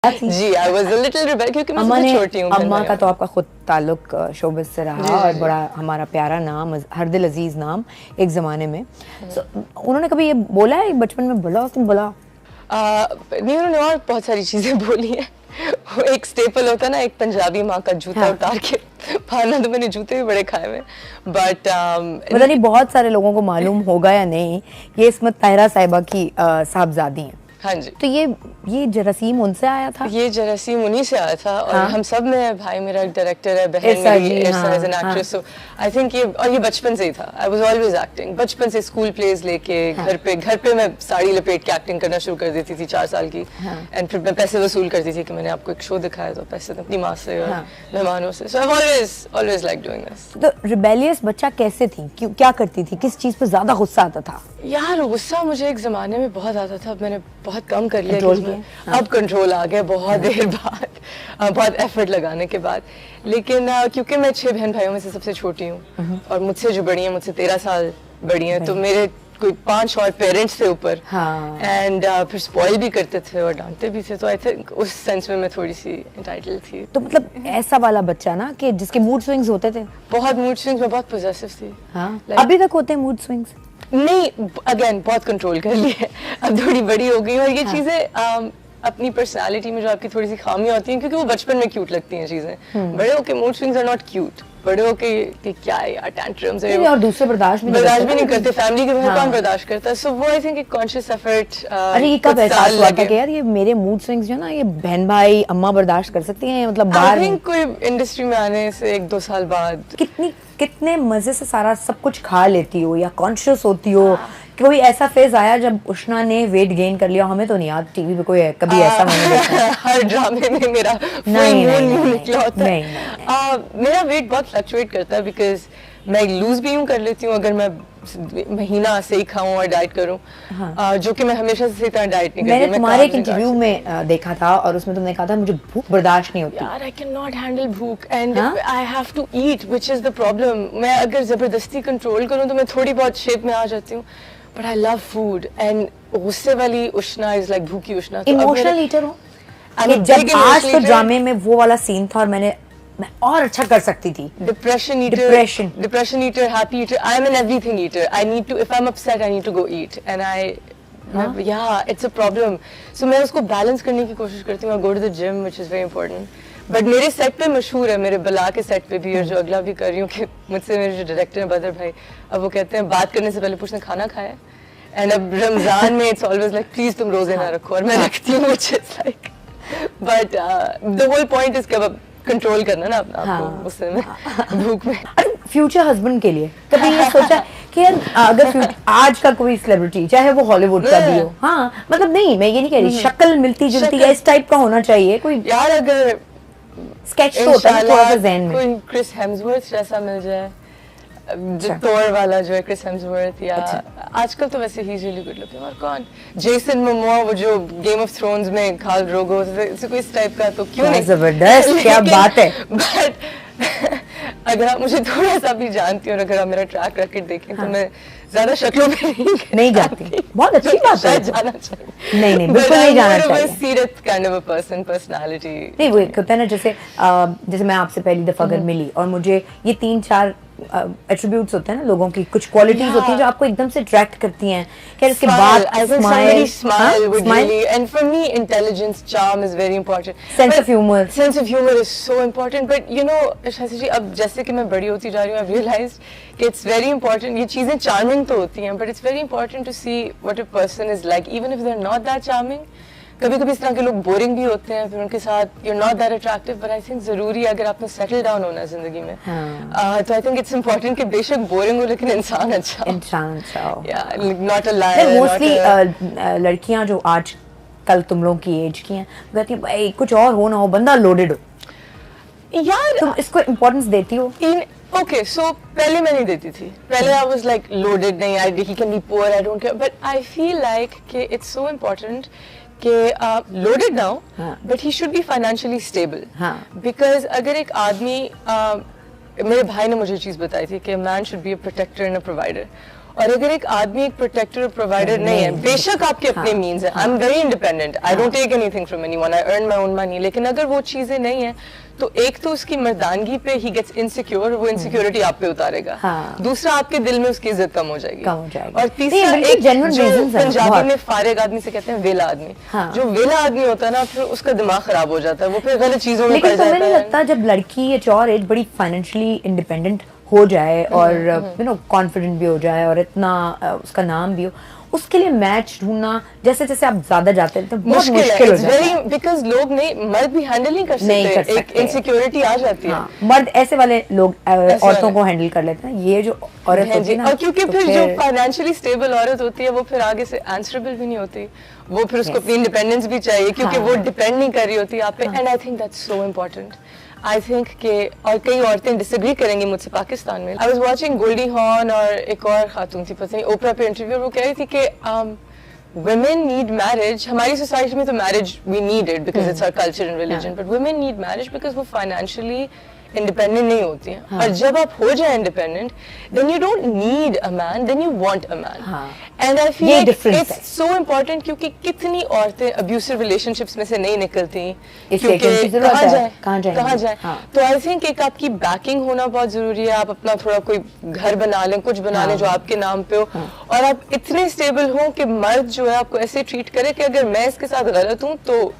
Ji, I was a little rebel क्योंकि मैं सबसे छोटी हूँ। अम्मा का तो आपका खुद ताल्लुक शोबिस से रहा और बड़ा हमारा प्यारा नाम, हर दिल अजीज नाम एक ज़माने में। उन्होंने कभी ये बोला है बचपन में, बोला तुम बोला? नहीं, उन्होंने और बहुत सारी चीज़ें बोली हैं। वो एक स्टेपल होता है ना, एक पंजाबी माँ का जूता उतार के फाड़ना, तो मैंने जूते भी बड़े खाए हुए। बट पता नहीं बहुत सारे लोगों को मालूम होगा या नहीं, ये इस्मत ताहिरा साहिबा की साहबजादी हैं। हाँ जी। तो ये जरासीम उनसे आया था? ये जरासीम उन्हीं से आया था। और हम सब में, भाई मेरा डायरेक्टर है, बहन मेरी इरसा as an actress, so I think ये बचपन से ही था। आई वाज ऑलवेज एक्टिंग, बचपन से स्कूल प्लेज लेके घर पे मैं साड़ी लपेट के एक्टिंग करना शुरू कर देती थी 4 साल की। एंड फिर मैं पैसे वसूल करती थी कि मैंने आपको एक शो दिखाया, तो पैसे अपनी माँ से और मेहमानों से। So I always like doing this. तो रिबेलियस बच्चा कैसे थी, क्या करती थी, किस चीज पे ज्यादा गुस्सा आता था? यार गुस्सा मुझे एक जमाने में बहुत आता था, मैंने बहुत कम कर लिया। अब कंट्रोल आ गया बहुत देर बाद, बहुत एफर्ट लगाने के बाद। लेकिन क्योंकि मैं 6 बहन भाइयों में से सबसे छोटी हूँ और मुझसे जो बड़ी हैं, मुझसे 13 साल बड़ी हैं, तो मेरे कोई 5 और पेरेंट्स थे ऊपर। एंड फिर स्पॉइल भी करते थे और डांटते भी थे, तो आई थिंक उस सेंस में मैं थोड़ी सी एंटाइटल थी। तो मतलब ऐसा वाला बच्चा ना कि जिसके मूड स्विंग्स होते थे? बहुत मूड स्विंग्स, मैं बहुत पॉजेसिव थी। अभी तक होते हैं मूड स्विंग्स? नहीं, अगेन बहुत कंट्रोल कर लिया, अब थोड़ी बड़ी हो गई। और ये चीजें अपनी पर्सनालिटी में जो आपकी थोड़ी सी खामियां होती हैं, क्योंकि वो बचपन में क्यूट लगती हैं चीजें, बड़े होके mood swings are not cute. बड़े होके कि क्या है यार, टैंट्रम्स है, और दूसरे बर्दाश्त भी नहीं करते। फैमिली के बाहर कौन बर्दाश्त करता है? सो वो आई थिंक एक कॉन्शियस एफर्ट। अरे ये कब एहसास हुआ था कि यार ये मेरे मूड स्विंग्स जो ना, ये बहन भाई अम्मा बर्दाश्त कर सकती हैं? मतलब बाहर आई थिंक कोई इंडस्ट्री में आने से 1-2 साल बाद। कितने मजे से सारा सब कुछ खा लेती हो या कॉन्शियस होती हो? कोई ऐसा फेज आया जब उष्णा ने वेट गेन कर लिया? हमें तो नहीं याद, टीवी पे कोई कभी ऐसा मैंने देखा। हर ड्रामे में मेरा नहीं निकला होता है। मेरा वेट बहुत फ्लक्चुएट करता है, बिकॉज मैं लूज भी यूं कर लेती हूँ अगर मैं महीना से ही खाऊं और डाइट करूं। जो कि मैं हमेशा से इतना डाइट नहीं करती। मैंने तुम्हारे एक इंटरव्यू में देखा था और उसमें तुमने कहा था मुझे भूख बर्दाश्त नहीं होती। यार आई कैन नॉट हैंडल भूख and I have to eat, which is the problem. मैं अगर जबरदस्ती कंट्रोल करूं तो मैं थोड़ी बहुत शेप में आ जाती हूँ, but I love food. And गुस्से वाली उष्णा इज लाइक भूखी उष्णा। इमोशनल ईटर हो? जब आज तो ड्रामे में वो वाला सीन था और मैं और अच्छा कर सकती थी। Depression eater, happy eater, I am an everything eater. I need to, if I am upset I need to go eat and it's a problem. So मैं उसको बैलेंस करने की कोशिश करती हूँ। I go to the gym, which is very important. But मेरे set पे मशहूर है, मेरे बला के सेट पे भी और जो अगला भी कर रही हूँ, कि मुझसे मेरे जो डायरेक्टर है बदर भाई, अब वो कहते हैं बात करने से पहले पूछना खाना खाया। एंड अब रमजान में इट्स ऑलवेज लाइक प्लीज तुम रोजे ना रखो, और मैं रखती हूँ, which is like, but the whole point is कि कंट्रोल करना ना अपना आपको गुस्से में, भूख में। फ्यूचर हस्बैंड के लिए कभी ये सोचा कि यार अगर आज का कोई सेलिब्रिटी, चाहे वो हॉलीवुड का भी हो, मतलब नहीं, मैं ये नहीं कह रही शक्ल मिलती जुलती है इस टाइप का होना चाहिए कोई? यार अगर स्केच तो होता है थोड़ा सा ज़हन में, कोई क्रिस हेम्सवर्थ जैसा मिल जाए, थॉर वाला जो है क्रिस हेम्सवर्थ, या आजकल तो वैसे ही रियली गुड लुकिंग। और कौन, जेसन मोमोआ, वो जो गेम ऑफ थ्रोन्स में खाल ड्रोगो, कोई इस टाइप का, तो क्यों नहीं? जबरदस्त, क्या बात है। बट अगर आप मुझे थोड़ा सा भी जानती हो और अगर आप मेरा ट्रैक रैकेट देखें, तो मैं ज्यादा शक्लों पे नहीं जाती। बहुत अच्छी बात है, जाना चाहिए। नहीं बिल्कुल नहीं जाना चाहिए। सीरत kind of a person, personality. नहीं, वो होता है ना, जैसे मैं आपसे पहली दफा अगर मिली और मुझे ये 3-4 एट्रीब्यूट्स होते हैं ना लोगों की, कुछ क्वालिटीज होती हैं जो आपको एकदम से अट्रैक्ट करती हैं। क्या इसके बाद smile, and for me intelligence, charm is very important. Sense of humour is so important. But you know Shashi ji, अब जैसे कि मैं बड़ी होती जा रही हूँ, आई रियलाइज्ड कि इट्स वेरी इंपॉर्टेंट। ये चीजें चार्मिंग तो होती हैं, but it's very important to see what a person is like, even if they are not that charming. कभी कभी इस तरह के लोग बोरिंग भी होते हैं, फिर उनके साथ you are not that attractive, but I think जरूरी है अगर आपने सेटल डाउन होना है जिंदगी में, तो आई थिंक इट्स इंपॉर्टेंट कि बेशक बोरिंग हो लेकिन इंसान अच्छा हो, नॉट अ लायर। मोस्टली लड़कियां जो आज कल तुम लोगों की एज की हैं, कहती हैं भाई कुछ और हो ना हो, बंदा लोडेड हो। यार तुम इसको इम्पोर्टेंस देती हो? ओके, सो पहले मैं नहीं देती थी। पहले आई वाज लाइक लोडेड, नहीं, I he can be poor, I don't care. But I feel like कि इट्स सो इम्पोर्टेंट कि लोडेड ना हो, but he should be financially stable. Because अगर एक आदमी, मेरे भाई ने मुझे चीज बताई थी कि man should be a protector and a provider, और अगर एक आदमी एक प्रोटेक्टर और प्रोवाइडर नहीं है, बेशक आपके अपने मीन्स है, I am very independent, I don't take anything from anyone, I earn my own money, लेकिन अगर वो चीजें नहीं है तो एक तो उसकी मर्दानगी पे ही गेट्स इनसिक्योर, वो इनसिक्योरिटी आप पे उतारेगा। दूसरा, आपके दिल में उसकी इज्जत कम हो जाएगी। और तीसरा, एक जो पंजाबी में फारिग आदमी से कहते हैं वेला आदमी, जो वेला आदमी होता है ना, फिर उसका दिमाग खराब हो जाता है, वो फिर गलत चीजों में पड़ जाता है। लेकिन तुम्हें नहीं लगता जब लड़की एट योर एज बड़ी फाइनेंशियली इंडिपेंडेंट हो जाए और यू नो कॉन्फिडेंट भी हो जाए और इतना उसका नाम भी हो, उसके लिए मैच ढूंढना जैसे जैसे आप ज्यादा जाते हैं तो बहुत मुश्किल हो जाता है, बिकॉज लोग नहीं, मर्द भी हैंडल नहीं कर सकते, एक इनसिक्योरिटी आ जाती है। मर्द ऐसे वाले लोग औरतों को हैंडल कर लेते हैं, ये जो औरत होती है ना, और क्योंकि फिर जो फाइनेंशियली स्टेबल औरत होती है वो फिर आगे से आंसरेबल भी नहीं होती, वो फिर उसको अपनी इंडिपेंडेंस भी चाहिए क्योंकि वो डिपेंड नहीं कर रही होती आप पे। And I think that's so important. I think के, और कई औरतें डिसएग्री करेंगी मुझसे पाकिस्तान में, I was watching Goldie Hawn और एक और खातून थी पता नहीं ओपरा पे इंटरव्यू, वो कह रही थी कि women need marriage, हमारी सोसाइटी में तो marriage we need it because it's our culture and religion, but women need marriage because वो financially इंडिपेंडेंट नहीं होती हैं। और जब आप हो जाए independent, then you don't need a man, then you want a man. And I feel it's so important, क्योंकि कितनी औरतें अब्यूसिव रिलेशनशिप्स में से नहीं निकलती क्योंकि कहाँ जाए। तो आई थिंक एक आपकी बैकिंग होना बहुत जरूरी है, आप अपना थोड़ा कोई घर बना लें, कुछ बना लें जो आपके नाम पे हो, और आप इतने स्टेबल हो कि मर्द जो है आपको ऐसे ट्रीट करे कि अगर मैं इसके साथ गलत हूँ तो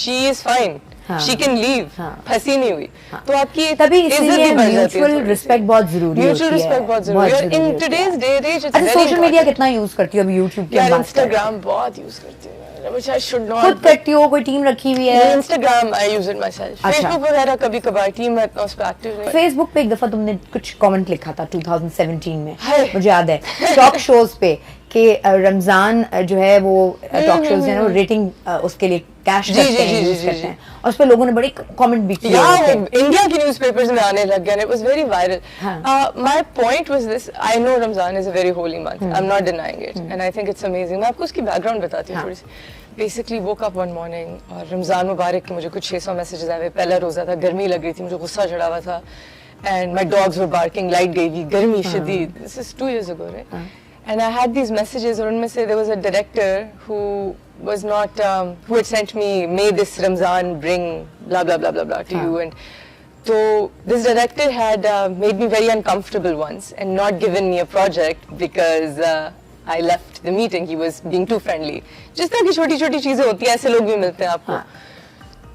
she is fine, she can leave, फंसी नहीं हुई। तो आपकी तभी इसलिए म्यूचुअल रिस्पेक्ट बहुत जरूरी है। म्यूचुअल रिस्पेक्ट बहुत जरूरी है। In today's day age it's very. Social media कितना यूज करती हो अभी? यूट्यूब के बाद इंस्टाग्राम बहुत यूज करती हूँ, which I should not। खुद करती हो, कोई टीम रखी हुई है? Instagram I use it myself. Facebook वगैरह कभी कभार, टीम में इतना उस पे एक्टिव नहीं। फेसबुक पे एक दफा तुमने कुछ कमेंट लिखा था 2017 में, मुझे याद है, टॉक शोज पे कि रमजान जो है वो टॉक शोज है ना, वो रेटिंग उसके लिए कैश करते हैं, और उस पे लोगों ने बड़े कमेंट भी किए। इंडिया के न्यूज़पेपर्स में आने लग गया, it was very viral. My point was this, I know Ramzan is a very holy month, I am not denying it, and I think it's amazing. मैं आपको उसकी बैकग्राउंड बताती हूँ थोड़ी सी। Basically woke up one morning और रमजान मुबारक के मुझे कुछ 600 मैसेजेस आए। पहला रोजा था, गर्मी लग रही थी, मुझे गुस्सा चढ़ा हुआ था, and my dogs were barking, light गई हुई, गर्मी शदीद। This is 2 years ago, right? And I had these messages, और उनमें से there was a director who was not, who had sent me, may this Ramzan bring blah blah blah blah blah to you, and so this director had made me very uncomfortable once and not given me a project because I left the meeting. He was being too friendly. जिस तरह की छोटी-छोटी चीजें होती हैं, ऐसे लोग भी मिलते हैं आपको।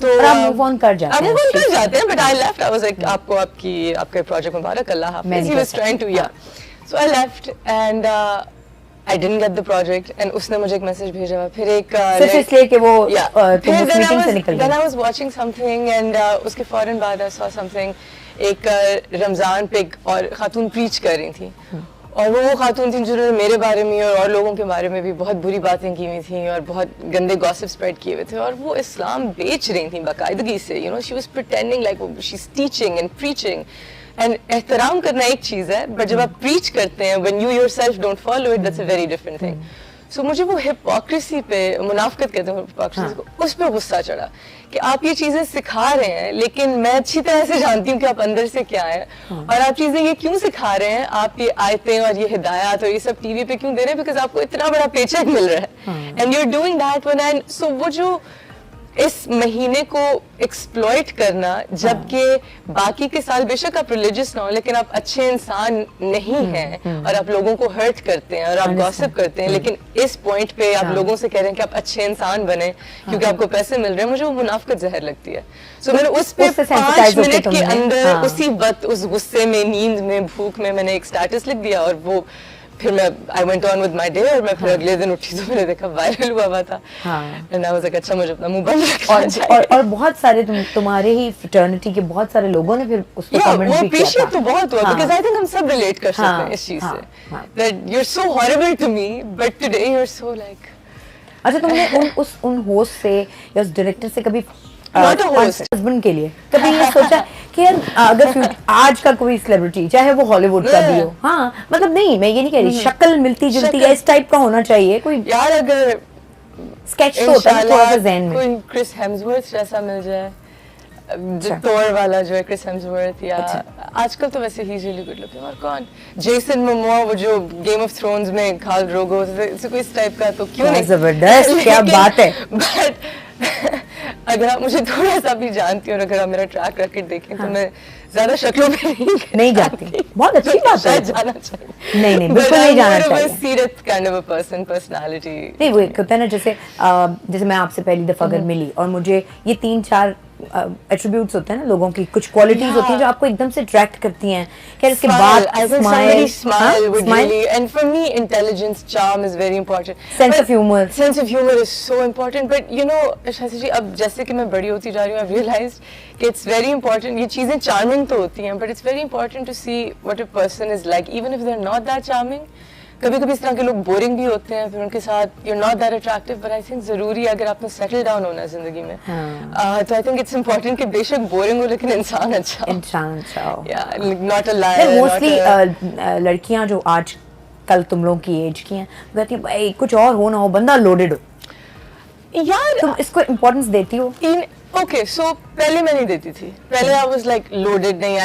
तो आप मूव ऑन कर जाते हैं। मूव ऑन कर जाते हैं, but I left. I was like, आपको आपका प्रोजेक्ट मुबारक, अल्लाह हाफ़िज़। He was trying to, So I left and I didn't get the project, and उसने मुझे एक मैसेज भेजा, फिर एक सिर्फ इसलिए कि वो तुम उस मीटिंग से निकल गए। Then I was watching something and उसके फौरन बाद I saw something, एक रमजान पे और खातून प्रीच कर रही थी, और वो खातून थी जिन्होंने मेरे बारे में और लोगों के बारे में भी बहुत बुरी बातें की हुई थी और बहुत गंदे गॉसिप स्प्रेड किए हुए थे, और वो इस्लाम बेच रही थी बाकायदगी से। You know, she was pretending like she is teaching and preaching. And एहतराम करना एक चीज़ है, बट जब आप प्रीच करते हैं, when you yourself don't follow it, that's a very different thing. So मुझे वो हिपोक्रेसी पे, मुनाफिकत कहते हैं हिपोक्रेसी को, उस पे गुस्सा चढ़ा कि आप ये चीज़ें सिखा रहे हैं, लेकिन मैं अच्छी तरह से जानती हूँ कि आप अंदर से क्या है, और आप चीज़ें ये क्यों सिखा रहे हैं, आप ये आयतें और ये हिदायत और ये सब टीवी पे क्यों दे रहे हैं, बिकॉज आपको इतना बड़ा पेचेक मिल रहा है, and you are doing that when I. So वो जो इस महीने को एक्सप्लॉइट करना, जबकि बाकी के साल बेशक आप रिलीजियस ना हो, लेकिन आप अच्छे इंसान नहीं हैं और आप लोगों को हर्ट करते हैं और आप गॉसिप करते हैं, लेकिन इस पॉइंट पे आप लोगों से कह रहे हैं कि आप अच्छे इंसान बने क्योंकि आपको पैसे मिल रहे हैं, मुझे वो मुनाफिकत जहर लगती है। सो मैंने उस पे 5 मिनट के अंदर उसी वक्त, उस गुस्से में, नींद में, भूख में, मैंने एक स्टेटस लिख दिया, और वो फिर मैं I went on with my day, और मैं फिर अगले दिन उठी तो मैंने देखा वायरल हुआ था, एंड आई वाज लाइक अच्छा मुझे अपना मुंह बंद रखना चाहिए। और बहुत सारे तुम्हारे ही फ्रेटर्निटी के बहुत सारे लोगों ने फिर उस पे कमेंट भी किया था। तो बहुत हुआ, बिकॉज़ आई थिंक हम सब रिलेट कर सकते हैं इस चीज से, that you are so horrible to me but today you are so like. अच्छा, तुमने उन होस्ट से या उस डायरेक्टर से कभी हस्बैंड के लिए कभी ये सोचा कि यार अगर आज का कोई सेलिब्रिटी, चाहे वो हॉलीवुड का भी हो, हाँ मतलब नहीं, मैं ये नहीं कह रही शक्ल मिलती जुलती है, इस टाइप का होना चाहिए कोई यार, अगर स्केच तो होता है थोड़ा सा ज़हन में, कोई क्रिस हेम्सवर्थ जैसा मिल जाए, थॉर वाला जो है क्रिस हेम्सवर्थ, या आजकल तो वैसे he is really good looking. और कौन, जेसन मोमोआ, वो जो गेम ऑफ थ्रोन्स में खाल ड्रोगो, कोई इस टाइप का, तो क्यों नहीं, जबरदस्त, क्या बात है। बट अगर आप मुझे थोड़ा सा भी जानती हो, और अगर आप मेरा ट्रैक रैकेट देखें, तो मैं ज्यादा शक्लों पे नहीं जाती। बहुत अच्छी बात है। शायद जाना चाहिए। नहीं बिल्कुल नहीं जाना चाहिए। सीरत kind of a person, personality. नहीं, वो एक होता है ना, जैसे मैं आपसे पहली दफा अगर मिली और मुझे ये 3-4 एट्रीब्यूट्स होते हैं ना लोगों की, कुछ क्वालिटीज होती हैं जो आपको एकदम से अट्रैक्ट करती हैं। क्या इसके बाद smile would really, and for me intelligence, charm is very important. Sense of humor is so important. But you know शाशी जी, अब जैसे कि मैं बड़ी होती जा रही हूँ, I've realized कि it's very important, ये चीजें charming तो होती हैं, but it's very important to see what a person is like, even if they're not that charming. कभी कभी इस तरह के लोग बोरिंग भी होते हैं, फिर उनके साथ you're not that attractive, but I think जरूरी है अगर आपने सेटल डाउन होना है जिंदगी में, तो I think it's important कि बेशक बोरिंग हो लेकिन इंसान अच्छा हो, yeah, not a liar, mostly लड़कियां जो आज कल तुम लोगों की एज की हैं, कहती हैं भाई कुछ और हो ना हो, बंदा लोडेड हो। यार तुम इसको इम्पोर्टेंस देती हो? ओके, सो पहले मैं नहीं देती थी, पहले I was like loaded, नहीं